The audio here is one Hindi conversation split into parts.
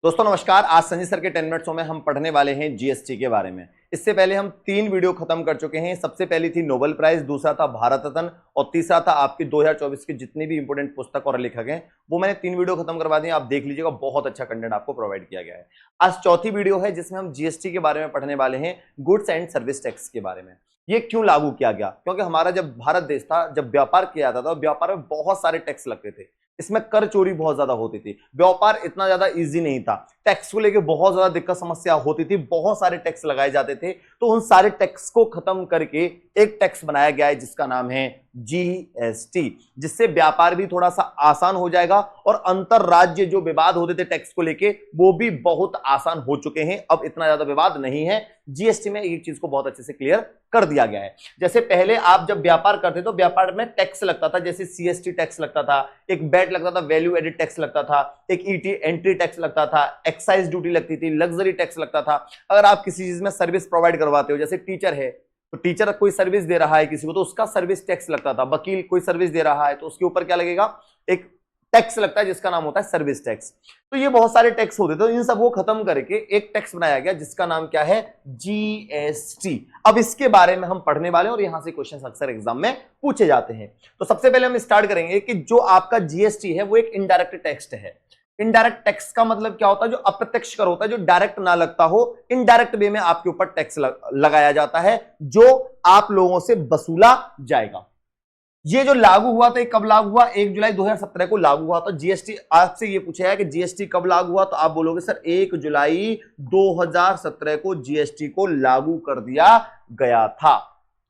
दोस्तों नमस्कार। आज संजय सर के 10 मिनट्स में हम पढ़ने वाले हैं जीएसटी के बारे में। इससे पहले हम 3 वीडियो खत्म कर चुके हैं। सबसे पहली थी नोबेल प्राइज, दूसरा था भारत रत्न और तीसरा था आपकी 2024 के जितने भी इंपोर्टेंट पुस्तक और लेखक हैं वो मैंने 3 वीडियो खत्म करवा दिए। आप देख लीजिएगा, बहुत अच्छा कंटेंट आपको प्रोवाइड किया गया है। आज चौथी वीडियो है जिसमें हम जीएसटी के बारे में पढ़ने वाले हैं, गुड्स एंड सर्विस टैक्स के बारे में। ये क्यों लागू किया गया? क्योंकि हमारा जब भारत देश था, जब व्यापार किया जाता था, व्यापार में बहुत सारे टैक्स लगते थे, इसमें कर चोरी बहुत ज्यादा होती थी, व्यापार इतना ज्यादा इजी नहीं था, टैक्स को लेके बहुत ज्यादा दिक्कत समस्या होती थी, बहुत सारे टैक्स लगाए जाते थे। तो उन सारे टैक्स को खत्म करके एक टैक्स बनाया गया है जिसका नाम है जीएसटी, जिससे व्यापार भी थोड़ा सा आसान हो जाएगा और अंतर राज्य जो विवाद होते थे टैक्स को लेके वो भी बहुत आसान हो चुके हैं। अब इतना ज्यादा विवाद नहीं है। जीएसटी में एक चीज को बहुत अच्छे से क्लियर कर दिया गया है। जैसे पहले आप जब व्यापार करते तो व्यापार में टैक्स लगता था, जैसे सीएसटी टैक्स लगता था, एक वैट लगता था, वैल्यू एडेड टैक्स लगता था, एक ईटी एंट्री टैक्स लगता था, एक्साइज ड्यूटी लगती थी, लग्जरी टैक्स लगता था। अगर आप किसी चीज में सर्विस प्रोवाइड करवाते हो, जैसे टीचर है तो टीचर कोई सर्विस दे रहा है किसी को तो उसका सर्विस टैक्स लगता था, वकील कोई सर्विस दे रहा है तो उसके ऊपर क्या लगेगा, एक टैक्स लगता है जिसका नाम होता है सर्विस टैक्स। तो ये बहुत सारे टैक्स होते थे, तो इन सबको खत्म करके एक टैक्स बनाया गया जिसका नाम क्या है, जीएसटी। अब इसके बारे में हम पढ़ने वाले हैं और यहां से क्वेश्चन अक्सर एग्जाम में पूछे जाते हैं। तो सबसे पहले हम स्टार्ट करेंगे कि जो आपका जीएसटी है वो एक इनडायरेक्ट टैक्स है। इनडायरेक्ट टैक्स का मतलब क्या होता है, जो अप्रत्यक्ष कर होता है, जो डायरेक्ट ना लगता हो, इनडायरेक्ट वे में आपके ऊपर टैक्स लगाया जाता है जो आप लोगों से वसूला जाएगा। ये जो लागू हुआ था, कब लागू हुआ, 1 जुलाई 2017 को लागू हुआ था जीएसटी। आपसे ये पूछा है कि जीएसटी कब लागू हुआ, तो आप बोलोगे सर 1 जुलाई 2017 को जीएसटी को लागू कर दिया गया था।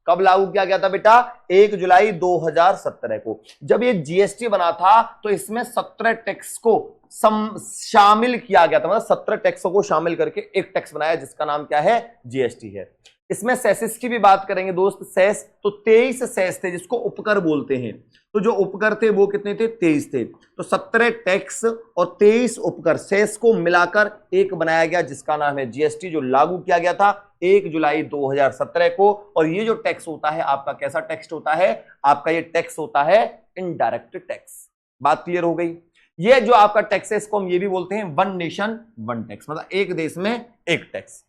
कब लागू किया गया था बेटा, 1 जुलाई 2017 को। जब ये जीएसटी बना था तो इसमें 17 टैक्स को शामिल किया गया था, मतलब 17 टैक्सों को शामिल करके एक टैक्स बनाया जिसका नाम क्या है, जीएसटी है। इसमें सेसेस की भी बात करेंगे दोस्त। सेस तो 23 सेस थे जिसको उपकर बोलते हैं। तो जो उपकर थे वो कितने थे, 23 थे। तो 17 टैक्स और 23 उपकर सेस को मिलाकर एक बनाया गया जिसका नाम है जीएसटी, जो लागू किया गया था 1 जुलाई 2017 को। और ये जो टैक्स होता है आपका कैसा टैक्स होता है, आपका ये टैक्स होता है इनडायरेक्ट टैक्स। बात क्लियर हो गई। ये जो आपका टैक्स है इसको हम ये भी बोलते हैं वन नेशन वन टैक्स, मतलब एक देश में एक टैक्स।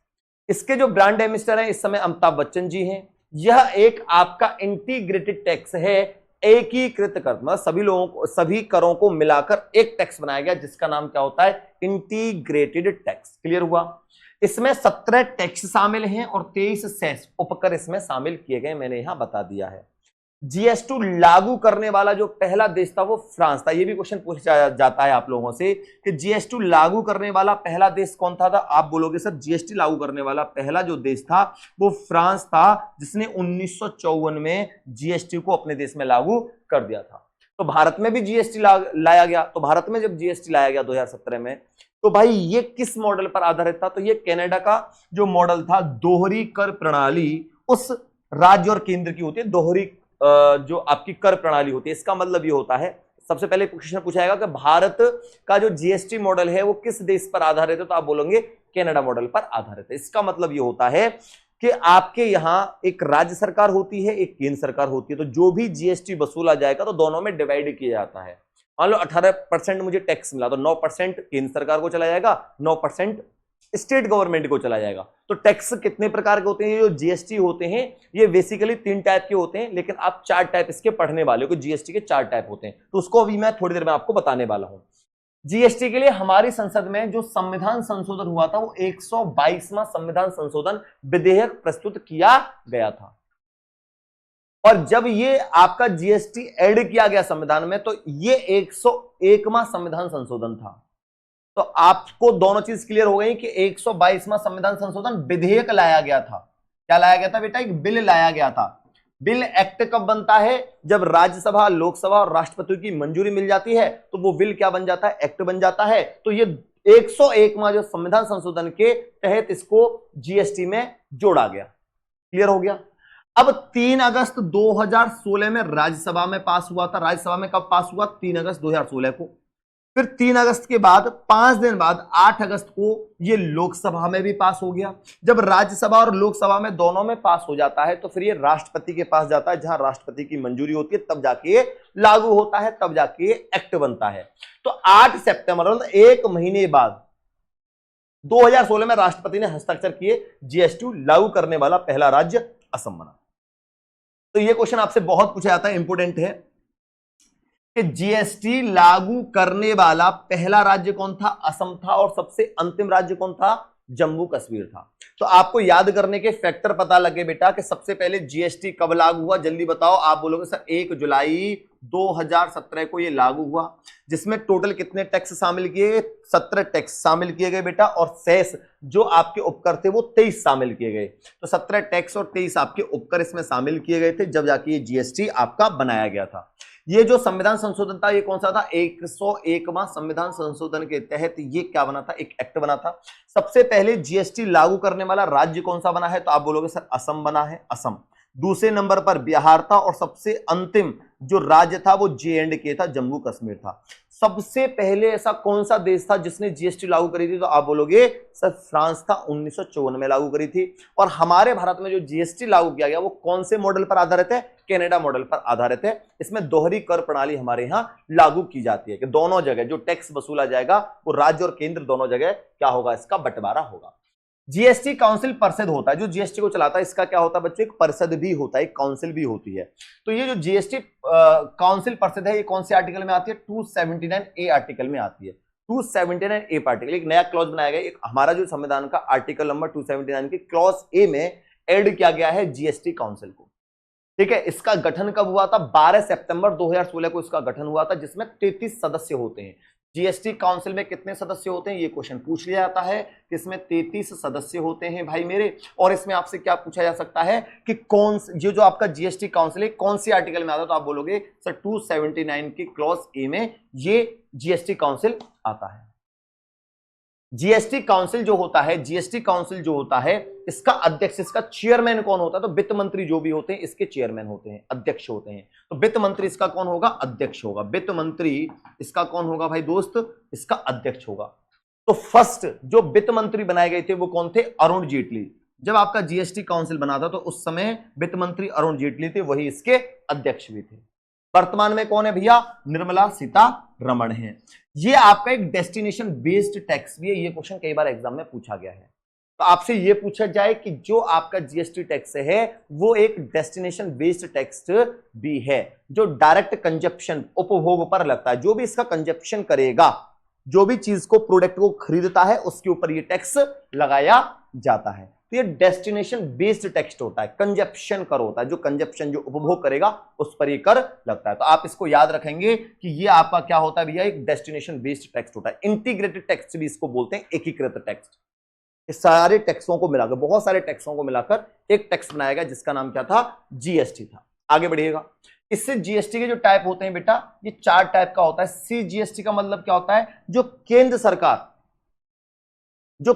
इसके जो ब्रांड एम्बेसडर हैं इस समय अमिताभ बच्चन जी हैं। यह एक आपका इंटीग्रेटेड टैक्स है, एकीकृत कर, मतलब सभी लोगों को, सभी करों को मिलाकर एक टैक्स बनाया गया जिसका नाम क्या होता है, इंटीग्रेटेड टैक्स। क्लियर हुआ। इसमें 17 टैक्स शामिल हैं और 23 सेस उपकर इसमें शामिल किए गए, मैंने यहां बता दिया है। जीएसटी लागू करने वाला जो पहला देश था वो फ्रांस था। ये भी क्वेश्चन पूछा जाता है आप लोगों से कि जीएसटी लागू करने वाला पहला देश कौन था? आप बोलोगे सर जीएसटी लागू करने वाला पहला जो देश था वो फ्रांस था, जिसने 1954 में जीएसटी को अपने देश में लागू कर दिया था। तो भारत में भी जीएसटी लाया गया। तो भारत में जब जीएसटी लाया गया 2017 में, तो भाई ये किस मॉडल पर आधारित था? तो ये कनाडा का जो मॉडल था, दोहरी कर प्रणाली उस राज्य और केंद्र की होती है, दोहरी जो आपकी कर प्रणाली होती है। इसका मतलब ये होता है, सबसे पहले क्वेश्चन पूछा जाएगा कि भारत का जो जीएसटी मॉडल है वो किस देश पर आधारित है, तो आप बोलोगे कनाडा मॉडल पर आधारित है। इसका मतलब ये होता है कि आपके यहां एक राज्य सरकार होती है, एक केंद्र सरकार होती है, तो जो भी जीएसटी वसूला जाएगा तो दोनों में डिवाइड किया जाता है। मान लो 18% मुझे टैक्स मिला तो 9% केंद्र सरकार को चला जाएगा, 9% स्टेट गवर्नमेंट को चला जाएगा। तो टैक्स कितने प्रकार के होते हैं? ये जो जीएसटी होते हैं ये बेसिकली 3 टाइप के होते हैं, लेकिन आप 4 टाइप इसके पढ़ने वाले हो। जीएसटी के 4 टाइप होते हैं, तो उसको अभी मैं थोड़ी देर में आपको बताने वाला हूं। जीएसटी के लिए हमारी संसद में जो संविधान संशोधन हुआ था वो 122वां संविधान संशोधन विधेयक प्रस्तुत किया गया था। और जब ये आपका जीएसटी ऐड किया गया संविधान में तो ये 101वां संविधान संशोधन था। तो आपको दोनों चीज क्लियर हो गई कि 122वां संविधान संशोधन विधेयक लाया गया था। क्या लाया गया था बेटा? एक बिल लाया गया था। बिल एक्ट कब बनता है? जब राज्यसभा, लोकसभा और राष्ट्रपति की मंजूरी मिल जाती है तो वो बिल क्या बन जाता है, एक्ट बन जाता है। तो ये 101वां जो संविधान संशोधन के तहत इसको जीएसटी में जोड़ा गया। क्लियर हो गया। अब 3 अगस्त 2016 में राज्यसभा में पास हुआ था। राज्यसभा में कब पास हुआ? 3 अगस्त 2016 को। फिर 3 अगस्त के बाद 5 दिन बाद 8 अगस्त को ये लोकसभा में भी पास हो गया। जब राज्यसभा और लोकसभा में दोनों में पास हो जाता है तो फिर ये राष्ट्रपति के पास जाता है, जहां राष्ट्रपति की मंजूरी होती है, तब जाके ये लागू होता है, तब जाके ये एक्ट बनता है। तो 8 सितंबर मतलब 1 महीने बाद 2016 में राष्ट्रपति ने हस्ताक्षर किए, जीएसटी लागू करने वाला पहला राज्य असम बना। तो ये क्वेश्चन आपसे बहुत पूछा जाता है, इंपोर्टेंट है कि जीएसटी लागू करने वाला पहला राज्य कौन था? असम था। और सबसे अंतिम राज्य कौन था? जम्मू कश्मीर था। तो आपको याद करने के फैक्टर पता लगे बेटा कि सबसे पहले जीएसटी कब लागू हुआ, जल्दी बताओ। आप बोलोगे सर 1 जुलाई 2017 को ये लागू हुआ, जिसमें टोटल कितने टैक्स शामिल किए गए? 17 टैक्स शामिल किए गए बेटा, और शेष जो आपके उपकर थे वो 23 शामिल किए गए। तो 17 टैक्स और 23 आपके उपकर इसमें शामिल किए गए थे, जब जाके ये जीएसटी आपका बनाया गया था। ये जो संविधान संशोधन था ये कौन सा था? 101वां संविधान संशोधन के तहत ये क्या बना था? एक एक्ट बना था। सबसे पहले जीएसटी लागू करने वाला राज्य कौन सा बना है? तो आप बोलोगे सर असम बना है, असम। दूसरे नंबर पर बिहार था, और सबसे अंतिम जो राज्य था वो J&K था, जम्मू कश्मीर था। सबसे पहले ऐसा कौन सा देश था जिसने जीएसटी लागू करी थी? तो आप बोलोगे सर फ्रांस था, 1954 में लागू करी थी। और हमारे भारत में जो जीएसटी लागू किया गया वो कौन से मॉडल पर आधारित है? कनाडा मॉडल पर आधारित है। इसमें दोहरी कर प्रणाली हमारे यहां लागू की जाती है कि दोनों जगह जो टैक्स वसूला जाएगा वो राज्य और केंद्र दोनों जगह क्या होगा? इसका बंटवारा होगा। जीएसटी काउंसिल परिषद होता है, जो जीएसटी को चलाता है इसका क्या होता है बच्चों? एक परिषद भी होता है, एक काउंसिल भी होती है। तो ये जो जीएसटी काउंसिल परिषद है ये कौन से आर्टिकल में आती है? 279A आर्टिकल में आती है। 279A आर्टिकल, एक नया क्लॉज बनाया गया। एक हमारा जो संविधान का आर्टिकल नंबर 279 के क्लॉज ए में ऐड किया गया है जीएसटी काउंसिल को। ठीक है, इसका गठन कब हुआ था? 12 सितंबर 2016 को इसका गठन हुआ था, जिसमें 33 सदस्य होते हैं। जीएसटी काउंसिल में कितने सदस्य होते हैं? ये क्वेश्चन पूछ लिया जाता है कि इसमें 33 सदस्य होते हैं भाई मेरे। और इसमें आपसे क्या पूछा जा सकता है कि कौन जो आपका जीएसटी काउंसिल है कौन सी आर्टिकल में आता है? तो आप बोलोगे सर 279 के क्लॉज ए में ये जीएसटी काउंसिल आता है। जीएसटी काउंसिल जो होता है, जीएसटी काउंसिल जो होता है इसका अध्यक्ष, इसका चेयरमैन कौन होता है? तो वित्त मंत्री जो भी होते हैं इसके चेयरमैन होते हैं, अध्यक्ष होते हैं। तो वित्त मंत्री इसका कौन होगा? अध्यक्ष होगा। वित्त मंत्री इसका कौन होगा भाई दोस्त? इसका अध्यक्ष होगा। तो फर्स्ट जो वित्त मंत्री बनाए गए थे वो कौन थे? अरुण जेटली। जब आपका जीएसटी काउंसिल बना था तो उस समय वित्त मंत्री अरुण जेटली थे, वही इसके अध्यक्ष भी थे। वर्तमान में कौन है भैया? निर्मला सीतारमण है। ये आपका एक डेस्टिनेशन बेस्ड टैक्स भी है। ये क्वेश्चन कई बार एग्जाम में पूछा गया है। तो आपसे ये पूछा जाए कि जो आपका जीएसटी टैक्स है वो एक डेस्टिनेशन बेस्ड टैक्स भी है, जो डायरेक्ट कंजप्शन, उपभोग पर लगता है। जो भी इसका कंजप्शन करेगा, जो भी चीज को, प्रोडक्ट को खरीदता है, उसके ऊपर ये टैक्स लगाया जाता है। तो ये डेस्टिनेशन बेस्ड टैक्स होता है, कंजप्शन कर होता है। जो कंजप्शन, जो उपभोग करेगा उस पर ये कर लगता है। तो आप इसको याद रखेंगे कि ये आपका क्या होता है भैया? एक डेस्टिनेशन बेस्ड टैक्स होता है। इंटीग्रेटेड टैक्स भी इसको बोलते हैं, एकीकृत टैक्स। इस सारे टैक्सों को मिलाकर, बहुत सारे टैक्सों को मिलाकर एक टैक्स बनाया गया जिसका नाम क्या था? जीएसटी था। आगे बढ़िएगा। इससे जीएसटी के जो टाइप होते हैं बेटा, ये 4 टाइप का होता है। सीजीएसटी का मतलब क्या होता है? जो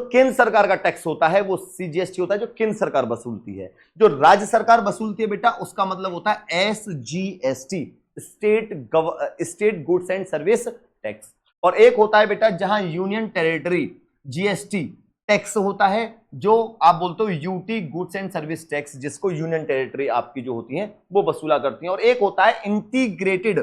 केंद्र सरकार का टैक्स होता है वो सीजीएसटी होता है, जो केंद्र सरकार वसूलती है। जो राज्य सरकार वसूलती है बेटा उसका मतलब होता है SGST, state goods and service tax. और एक होता है बेटा जहां यूनियन टेरिटरी जीएसटी टैक्स होता है, जो आप बोलते हो UT goods and service tax, जिसको यूनियन टेरिटरी आपकी जो होती है वो वसूला करती है। और एक होता है इंटीग्रेटेड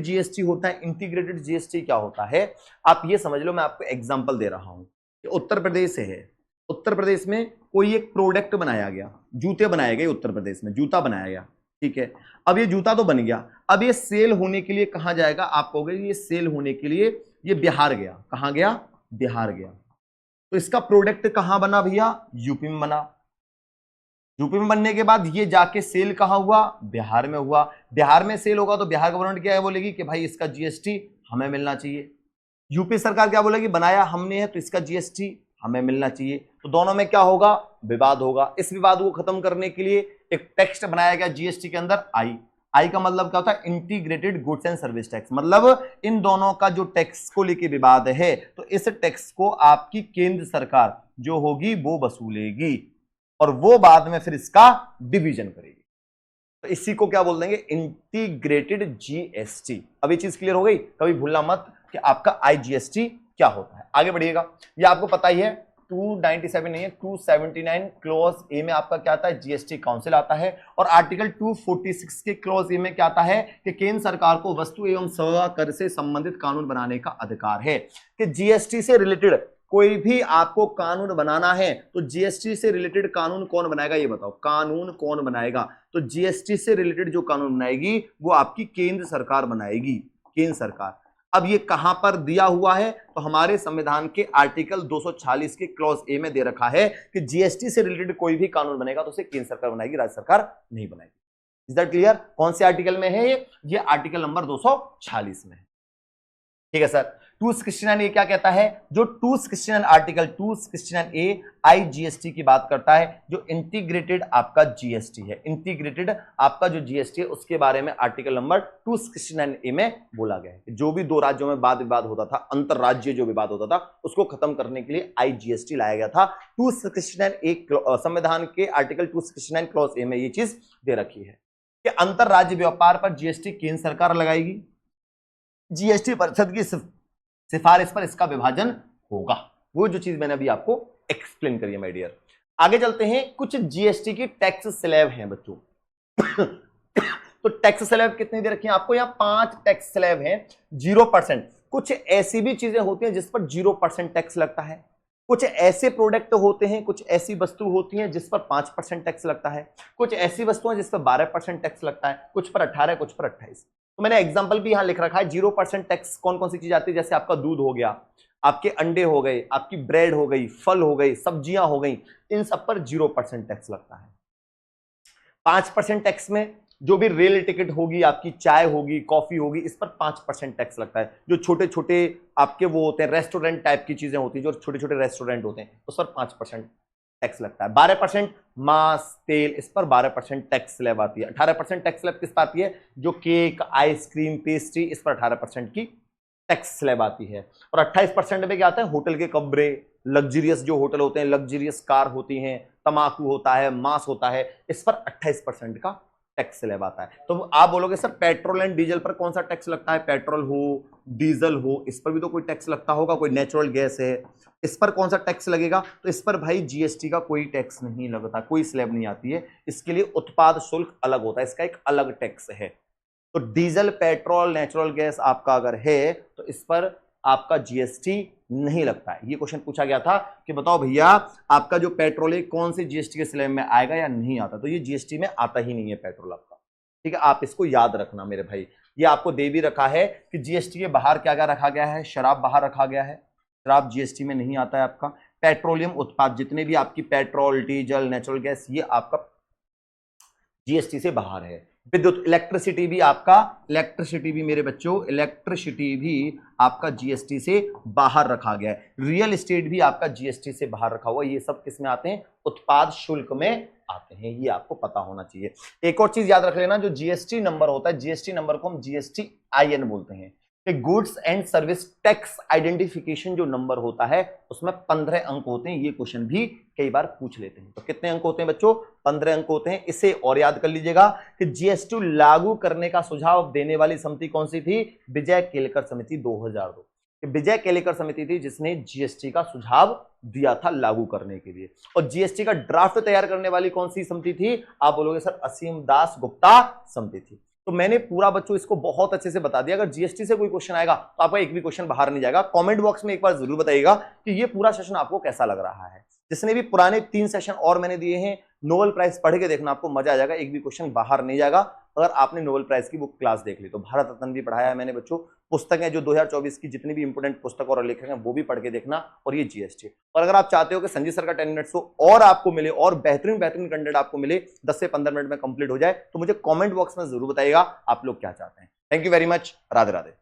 जीएसटी होता है। इंटीग्रेटेड जीएसटी क्या होता है आप ये समझ लो, मैं आपको एग्जांपल दे रहा हूं कि उत्तर प्रदेश है, उत्तर प्रदेश में कोई एक प्रोडक्ट बनाया गया, जूते बनाए गए, उत्तर प्रदेश में जूता बनाया गया, ठीक है। अब ये जूता तो बन गया, अब ये सेल होने के लिए कहां जाएगा? आप कहोगे ये सेल होने के लिए ये बिहार गया। कहां गया? बिहार गया। तो इसका प्रोडक्ट कहां बना भैया? यूपी में बना। यूपी में बनने के बाद ये जाके सेल कहां हुआ? बिहार में हुआ। बिहार में सेल होगा तो बिहार गवर्नमेंट क्या है बोलेगी कि भाई इसका जीएसटी हमें मिलना चाहिए। यूपी सरकार क्या बोलेगी? बनाया हमने है तो इसका जीएसटी हमें मिलना चाहिए। तो दोनों में क्या होगा? विवाद होगा। इस विवाद को खत्म करने के लिए एक टेक्स्ट बनाया गया जीएसटी के अंदर, आई का मतलब क्या होता है? Integrated goods and service tax. मतलब इन दोनों का जो टैक्स को लेके विवाद है तो इस टैक्स को आपकी केंद्र सरकार जो होगी वो वसूलेगी और वो बाद में फिर इसका डिवीजन करेगी। तो इसी को क्या बोल देंगे? Integrated GST. अब ये चीज क्लियर हो गई? कभी भूलना मत कि आपका आईजीएसटी क्या होता है। आगे बढ़िएगा। ये आपको पता ही है, 297 नहीं है, 279 क्लॉज ए में आपका क्या आता है? जीएसटी काउंसिल आता है। और आर्टिकल 246 के क्लॉज ए में क्या आता है कि केंद्र सरकार को वस्तु एवं सेवा कर से संबंधित कानून बनाने का अधिकार है। कि जीएसटी से रिलेटेड कोई भी आपको कानून बनाना है तो जीएसटी से रिलेटेड कानून कौन बनाएगा ये बताओ, कानून कौन बनाएगा? तो जीएसटी से रिलेटेड जो कानून बनाएगी वो आपकी केंद्र सरकार बनाएगी, केंद्र सरकार। अब ये कहां पर दिया हुआ है? तो हमारे संविधान के आर्टिकल 246 के क्लॉज ए में दे रखा है कि जीएसटी से रिलेटेड कोई भी कानून बनेगा तो उसे केंद्र सरकार बनाएगी, राज्य सरकार नहीं बनाएगी। Is that clear? कौन से आर्टिकल में है ये आर्टिकल नंबर 246 में है। ठीक है सर। 269 ए क्या कहता है? जो 269 आर्टिकल 269 ए आईजीएसटी की बात करता है, जो इंटीग्रेटेड आपका जीएसटी है, इंटीग्रेटेड आपका जो जीएसटी है उसके बारे में आर्टिकल नंबर 269 ए में बोला गया है। जो भी दो राज्यों में वाद विवाद होता था, अंतरराज्यीय जो विवाद होता था, उसको खत्म करने के लिए आईजीएसटी लाया गया था। 269 ए संविधान के आर्टिकल 269 क्लॉज ए में ये चीज दे रखी है कि अंतरराज्य व्यापार पर जीएसटी केंद्र सरकार लगाएगी, जीएसटी परिषद की सिफारिश पर इसका विभाजन होगा। वो जो चीज मैंने अभी आपको एक्सप्लेन करी है माय डियर। आगे चलते हैं। कुछ जीएसटी की टैक्स स्लैब हैं बच्चों। तो टैक्स स्लैब कितनी दे रखी है आपको? यहाँ 5 टैक्स स्लैब हैं 0%। कुछ ऐसी भी चीजें होती हैं जिस पर 0% टैक्स लगता है, कुछ ऐसे प्रोडक्ट होते हैं, कुछ ऐसी वस्तु होती हैं जिस पर 5% टैक्स लगता है, कुछ ऐसी वस्तुएं जिस पर 12% टैक्स लगता है, कुछ पर 18, कुछ पर 28। तो मैंने एग्जांपल भी यहां लिख रखा है। 0% टैक्स कौन कौन सी चीज आती है? जैसे आपका दूध हो गया, आपके अंडे हो गए, आपकी ब्रेड हो गई, फल हो गई, सब्जियां हो गई, इन सब पर 0% टैक्स लगता है। 5% टैक्स में जो भी रेल टिकट होगी, आपकी चाय होगी, कॉफी होगी, इस पर 5% टैक्स लगता है। जो छोटे छोटे आपके वो होते हैं रेस्टोरेंट टाइप की चीजें होती हैं, जो छोटे छोटे रेस्टोरेंट होते हैं, उस पर 5% टैक्स लगता है। 12% मांस, तेल, इस पर 12% टैक्स स्लैब आती है। 18% टैक्स स्लैब किस पर आती है? जो केक, आइसक्रीम, पेस्ट्री, इस पर 18% की टैक्स स्लैब आती है। और 28% में क्या आता है? होटल के कमरे, लग्जरियस जो होटल होते हैं, लग्जरियस कार होती हैं, तंबाकू होता है, मांस होता है, इस पर 28% का टैक्स स्लैब आता है। तो आप बोलोगे सर पेट्रोल एंड डीजल पर कौन सा टैक्स लगता है? पेट्रोल हो, डीजल हो, इस पर भी तो कोई टैक्स लगता होगा। कोई नेचुरल गैस है, इस पर कौन सा टैक्स लगेगा? तो इस पर भाई जीएसटी का कोई टैक्स नहीं लगता, कोई स्लैब नहीं आती है। इसके लिए उत्पाद शुल्क अलग होता है, इसका एक अलग टैक्स है। तो डीजल, पेट्रोल, नेचुरल गैस आपका अगर है तो इस पर आपका जीएसटी नहीं लगता है। ये क्वेश्चन पूछा गया था कि बताओ भैया आपका जो पेट्रोल है कौन से जीएसटी के स्लैब में आएगा या नहीं आता? तो ये जीएसटी में आता ही नहीं है पेट्रोल आपका। ठीक है, आप इसको याद रखना मेरे भाई। ये आपको दे भी रखा है कि जीएसटी के बाहर क्या क्या रखा गया है? शराब बाहर रखा गया है, शराब जीएसटी में नहीं आता है आपका। पेट्रोलियम उत्पाद जितने भी आपकी पेट्रोल, डीजल, नेचुरल गैस, ये आपका जीएसटी से बाहर है। विद्युत, इलेक्ट्रिसिटी भी आपका, इलेक्ट्रिसिटी भी मेरे बच्चों, इलेक्ट्रिसिटी भी आपका जीएसटी से बाहर रखा गया है। रियल एस्टेट भी आपका जीएसटी से बाहर रखा हुआ है। ये सब किस में आते हैं? उत्पाद शुल्क में आते हैं। ये आपको पता होना चाहिए। एक और चीज याद रख लेना, जो जीएसटी नंबर होता है, जीएसटी नंबर को हम जीएसटी आईएन बोलते हैं। Goods and service tax identification जो नंबर होता है उसमें 15 अंक होते हैं। ये क्वेश्चन भी कई बार पूछ लेते हैं। तो कितने अंक होते हैं बच्चों? 15 अंक होते हैं। इसे और याद कर लीजिएगा कि जीएसटी लागू करने का सुझाव देने वाली समिति कौन सी थी? विजय केलकर समिति 2002। विजय केलकर समिति थी जिसने जीएसटी का सुझाव दिया था लागू करने के लिए। और जीएसटी का ड्राफ्ट तैयार करने वाली कौन सी समिति थी? आप बोलोगे सर असीम दास गुप्ता समिति थी। तो मैंने पूरा बच्चों इसको बहुत अच्छे से बता दिया। अगर जीएसटी से कोई क्वेश्चन आएगा तो आपका एक भी क्वेश्चन बाहर नहीं जाएगा। कमेंट बॉक्स में एक बार जरूर बताइएगा कि ये पूरा सेशन आपको कैसा लग रहा है। जिसने भी पुराने 3 सेशन और मैंने दिए हैं, नोबेल प्राइज पढ़ के देखना, आपको मजा आ जाएगा। एक भी क्वेश्चन बाहर नहीं जाएगा अगर आपने नोबेल प्राइज की बुक क्लास देख ली तो। भारत रत्न भी पढ़ाया है मैंने बच्चों। पुस्तकें जो 2024 की जितनी भी इंपोर्टेंट पुस्तक और लेखक हैं वो भी पढ़ के देखना, और ये जीएसटी। और अगर आप चाहते हो कि संजय सर का 10 मिनट्स हो और आपको मिले और बेहतरीन कंटेंट आपको मिले, 10 से 15 मिनट में कंप्लीट हो जाए, तो मुझे कमेंट बॉक्स में जरूर बताइएगा आप लोग क्या चाहते हैं। Thank you very much. Radhe Radhe.